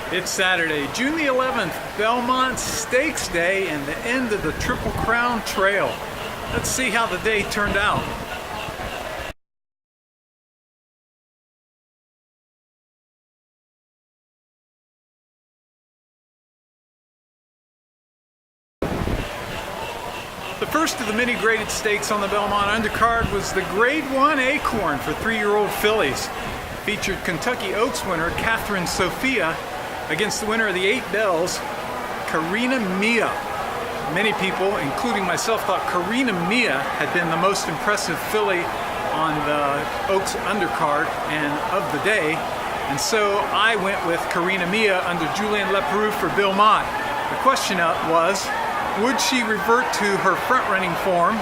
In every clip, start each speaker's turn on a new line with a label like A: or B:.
A: It's Saturday, June the 11th, Belmont Stakes Day and the end of the Triple Crown Trail. Let's see how the day turned out. The first of the many graded stakes on the Belmont undercard was the Grade 1 Acorn for 3-year-old fillies. Featured Kentucky Oaks winner Catherine Sophia against the winner of the 8 Bells, Karina Mia. Many people, including myself, thought Karina Mia had been the most impressive filly on the Oaks undercard and of the day, and so I went with Karina Mia under Julien Leparoux for Belmont. The question was, would she revert to her front-running form,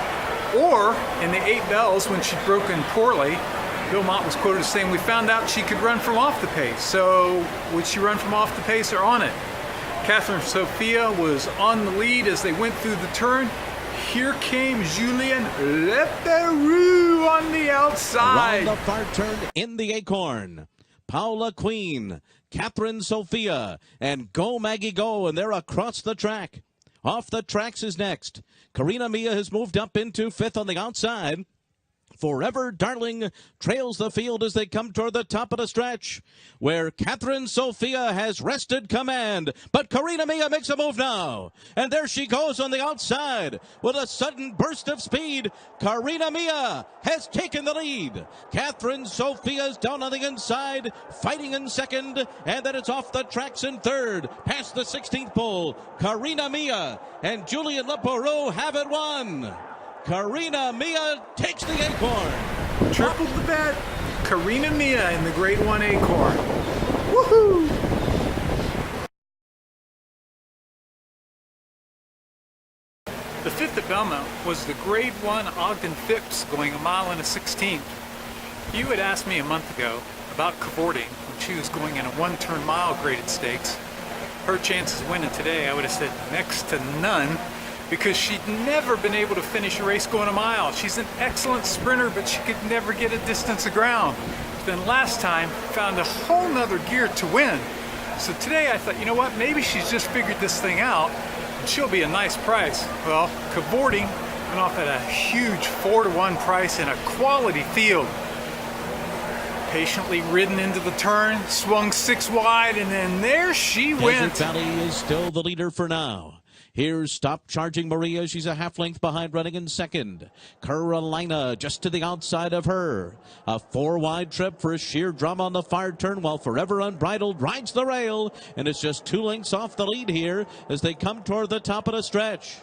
A: or in the 8 Bells when she'd broken poorly? Belmont was quoted as saying, "We found out she could run from off the pace." So would she run from off the pace or on it? Catherine Sophia was on the lead as they went through the turn. Here came Julien Leparoux on the outside.
B: Around the far turn in the Acorn. Paula Queen, Catherine Sophia, and Go Maggie Go, and they're across the track. Off the tracks is next. Karina Mia has moved up into 5th on the outside. Forever Darling trails the field as they come toward the top of the stretch, where Catherine Sophia has wrested command. But Karina Mia makes a move now, and there she goes on the outside with a sudden burst of speed. Karina Mia has taken the lead. Catherine Sophia's down on the inside, fighting in second, and then it's off the tracks in third, past the 16th pole. Karina Mia and Julien Leparoux have it won. Karina Mia takes the Acorn.
A: Tripled the bet. Karina Mia in the Grade 1 Acorn. Woohoo! The 5th at Belmont was the Grade 1 Ogden Phipps going 1 mile and a 16th. If you had asked me a month ago about cavorting when she was going in a 1-turn mile graded stakes, her chances of winning today, I would have said next to none, because she'd never been able to finish a race going a mile. She's an excellent sprinter, but she could never get a distance of ground. Then last time, found a whole nother gear to win. So today I thought, you know what, maybe she's just figured this thing out, and she'll be a nice price. Well, cavorting went off at a huge 4-to-1 price in a quality field. Patiently ridden into the turn, swung 6 wide, and then there she went.
B: Desert Valley is still the leader for now. Here's Stop Charging Maria. She's a half length behind, running in second. Carolina just to the outside of her. A 4-wide trip for a sheer drum on the far turn, while Forever Unbridled rides the rail. And it's just 2 lengths off the lead here as they come toward the top of the stretch.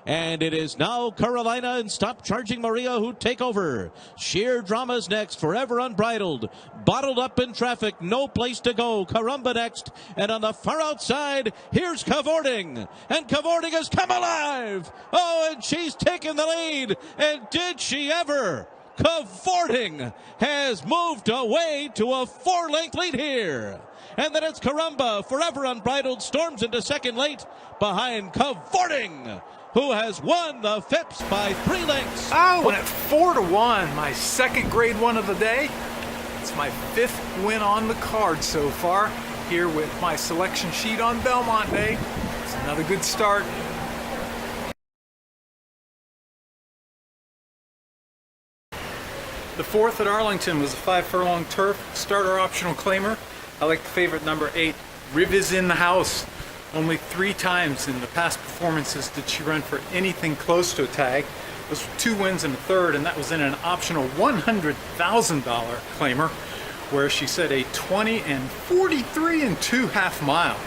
B: And it is now Carolina and Stop Charging Maria who take over. Sheer Drama's next. Forever Unbridled. Bottled up in traffic. No place to go. Caramba next. And on the far outside, here's Cavorting. And Cavorting has come alive. Oh, and she's taken the lead. And did she ever? Cavorting has moved away to a 4-length lead here. And then it's Caramba. Forever Unbridled storms into second late behind Cavorting, who has won the Phipps by 3 lengths.
A: Oh, and at 4-to-1, my second Grade 1 of the day. It's my 5th win on the card so far, here with my selection sheet on Belmont Day. It's another good start. The 4th at Arlington was a 5-furlong turf, starter optional claimer. I like the favorite number 8, Riv is in the house. Only 3 times in the past performances did she run for anything close to a tag. Those were 2 wins and a third, and that was in an optional $100,000 claimer, where she set a 20 and 43 and 2 half mile.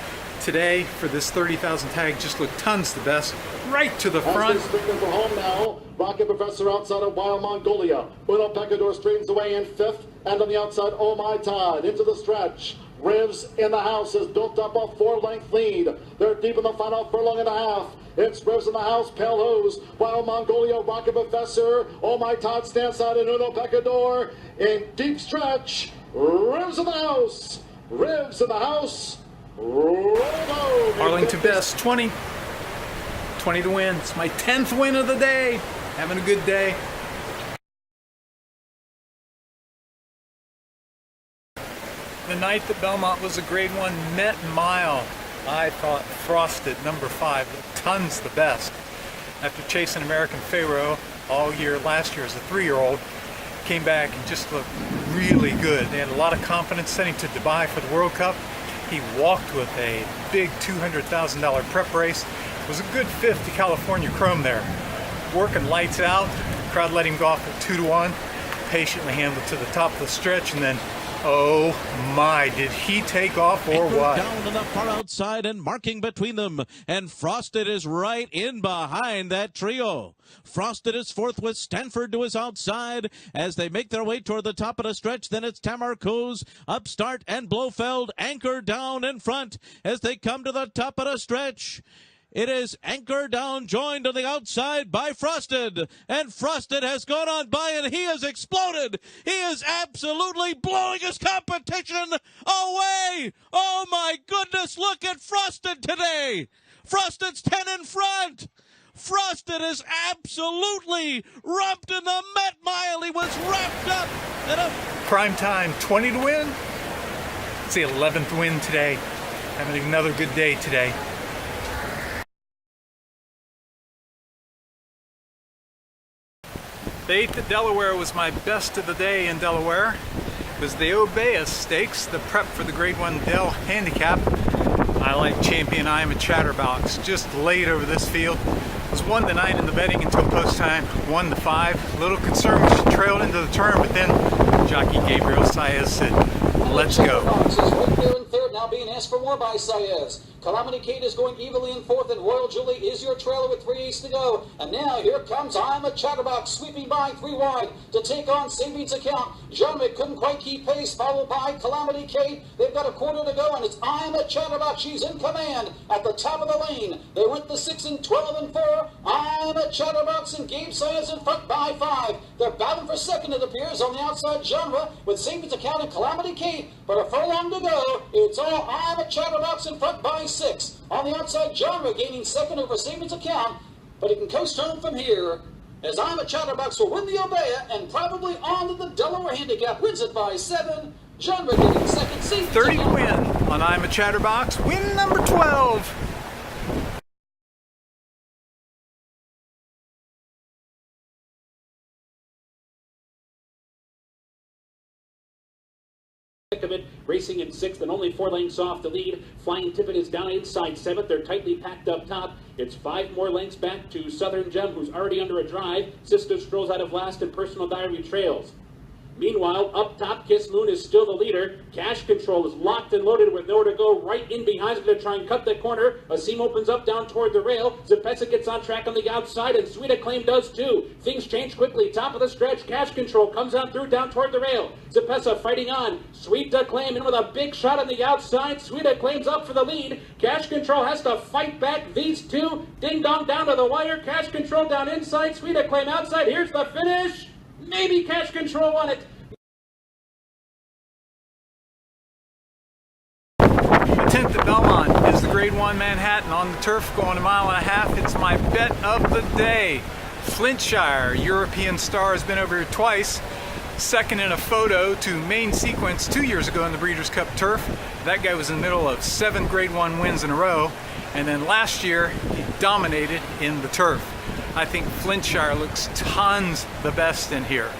A: Today, for this 30,000 tag, just looked tons the best, right to the front.
C: As they for home now, Rocket Professor outside of Wild Mongolia. Uno Pecador straightens away in 5th, and on the outside, Oh My Tide into the stretch. Rivs in the house has built up a 4-length lead. They're deep in the final furlong and a half. It's Rivs in the house, Pale Hose, Wild Mongolia, Rocket Professor, Oh My Todd stands out in Uno Pecador. In deep stretch, Rivs in the house, Rivs in the house,
A: Arlington Best, 20 to win. It's my 10th win of the day. Having a good day. The night that Belmont was a Grade 1 Met Mile, I thought Frosted, number 5, looked tons the best. After chasing American Pharaoh all year last year as a 3-year-old, came back and just looked really good. They had a lot of confidence sending to Dubai for the World Cup. He walked with a big $200,000 prep race. It was a good 5th to California Chrome there. Working lights out, the crowd let him go off at 2-1, patiently handled to the top of the stretch, and then oh my, did he take off or what?
B: Down to the far outside and marking between them. And Frosted is right in behind that trio. Frosted is 4th with Stanford to his outside as they make their way toward the top of the stretch. Then it's Tamarco's, Upstart, and Blofeld anchor down in front as they come to the top of the stretch. It is Anchor Down joined on the outside by Frosted. And Frosted has gone on by and he has exploded. He is absolutely blowing his competition away. Oh my goodness, look at Frosted today. Frosted's 10 in front. Frosted is absolutely rumped in the Met Mile. He was wrapped up in a
A: prime time 20 to win. It's the 11th win today. Having another good day today. The 8th at Delaware was my best of the day in Delaware. It was the Obeah Stakes, the prep for the Grade 1 Dell Handicap. I like champion I Am a Chatterbox, just laid over this field. Was 1-9 in the betting until post time, 1-5. A little concerned when she trailed into the turn, but then jockey Gabriel Saez said, let's go.
D: Right there in 3rd, now being asked for more by Saez. Calamity Kate is going evenly in 4th, and Royal Julie is your trailer with 3 aces to go. And now here comes I'm a Chatterbox sweeping by 3 wide to take on Savings Account. Jarmick couldn't quite keep pace, followed by Calamity Kate. They've got a quarter to go, and it's I'm a Chatterbox. She's in command at the top of the lane. They went the 6 and 12 and 4. I'm a Chatterbox and Gabe Saez in front by 5. They're battling for 2nd, it appears, on the outside genre with Savings Account and Calamity Kate. But a furlong to go. It's all I'm a Chatterbox in front by 6. On the outside, genre gaining 2nd over Savings Account, but he can coast home from here as I'm a Chatterbox will win the Obeah and probably on to the Delaware Handicap. Wins it by 7. Genre getting 2nd. Savings
A: 30 to
D: Account.
A: win on I'm a Chatterbox. Win number 12.
E: Of it, racing in 6th and only 4 lengths off the lead. Flying Tippet is down inside 7th. They're tightly packed up top. It's 5 more lengths back to Southern Gem, who's already under a drive. Cisco strolls out of last and Personal Diary trails. Meanwhile, up top, Kiss Moon is still the leader. Cash Control is locked and loaded with nowhere to go. Right in behind him to try and cut the corner. A seam opens up down toward the rail. Zapesa gets on track on the outside, and Sweet Acclaim does too. Things change quickly. Top of the stretch, Cash Control comes on through down toward the rail. Zapesa fighting on. Sweet Acclaim in with a big shot on the outside. Sweet Acclaim's up for the lead. Cash Control has to fight back these two. Ding dong down to the wire. Cash Control down inside. Sweet Acclaim outside. Here's the finish. Maybe Cash Control won it.
A: The 10th at Belmont is the Grade 1 Manhattan on the turf going a mile and a half. It's my bet of the day. Flintshire, European star, has been over here twice. 2nd in a photo to main sequence 2 years ago in the Breeders' Cup turf. That guy was in the middle of 7 Grade 1 wins in a row. And then last year, he dominated in the turf. I think Flintshire looks tons the best in here.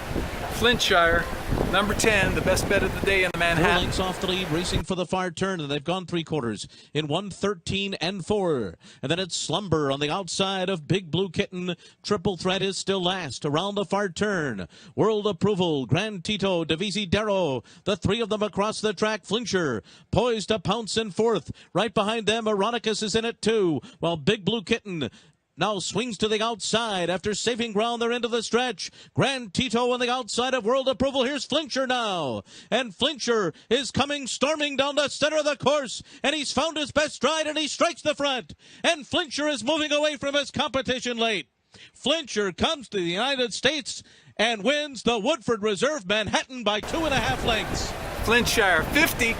A: Flintshire, number 10, the best bet of the day in the
B: 4
A: Manhattan.
B: lengths off the lead, racing for the far turn, and they've gone 3/4 in 1:13 and 4. And then it's Slumber on the outside of Big Blue Kitten. Triple Threat is still last around the far turn. World Approval, Grand Tito, Divisi Darrow, the 3 of them across the track. Flincher poised to pounce in 4th. Right behind them, Ironicus is in it too, while Big Blue Kitten now swings to the outside after saving ground. They're into the stretch. Grand Tito on the outside of World Approval. Here's Flincher now. And Flincher is coming storming down the center of the course. And he's found his best stride and he strikes the front. And Flincher is moving away from his competition late. Flincher comes to the United States and wins the Woodford Reserve Manhattan by 2.5 lengths.
A: Flintshire, 50.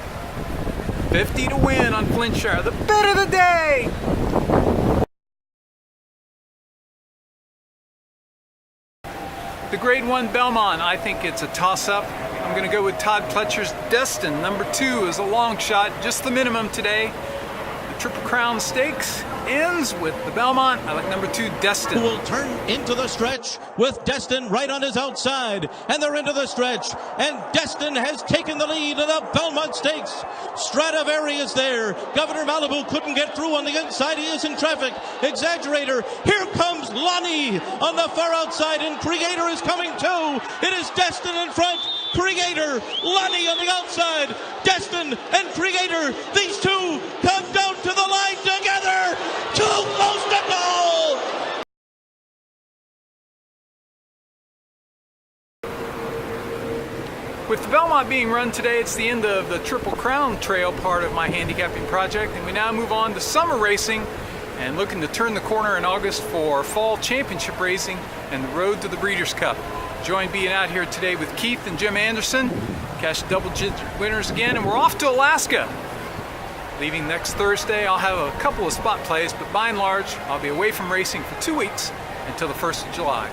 A: 50 to win on Flintshire. The bet of the day. The Grade 1 Belmont, I think it's a toss-up. I'm I'm going to go with Todd Pletcher's Destin. Number 2 is a long shot, just the minimum today. The Triple Crown Stakes ends with the Belmont. I like number 2, Destin.
B: Who will turn into the stretch with Destin right on his outside. And they're into the stretch. And Destin has taken the lead in the Belmont Stakes. Stradivari is there. Governor Malibu couldn't get through on the inside. He is in traffic. Exaggerator. Here comes Lonnie on the far outside. And Creator is coming too. It is Destin in front. Creator. Lonnie on the outside. Destin and Creator. These two come down to the line together. Too close to goal!
A: With the Belmont being run today, it's the end of the Triple Crown Trail part of my handicapping project, and we now move on to summer racing and looking to turn the corner in August for fall championship racing and the road to the Breeders' Cup. Join being out here today with Keith and Jim Anderson, cash double-digit winners again, and we're off to Alaska. Leaving next Thursday, I'll have a couple of spot plays, but by and large, I'll be away from racing for 2 weeks until the 1st of July.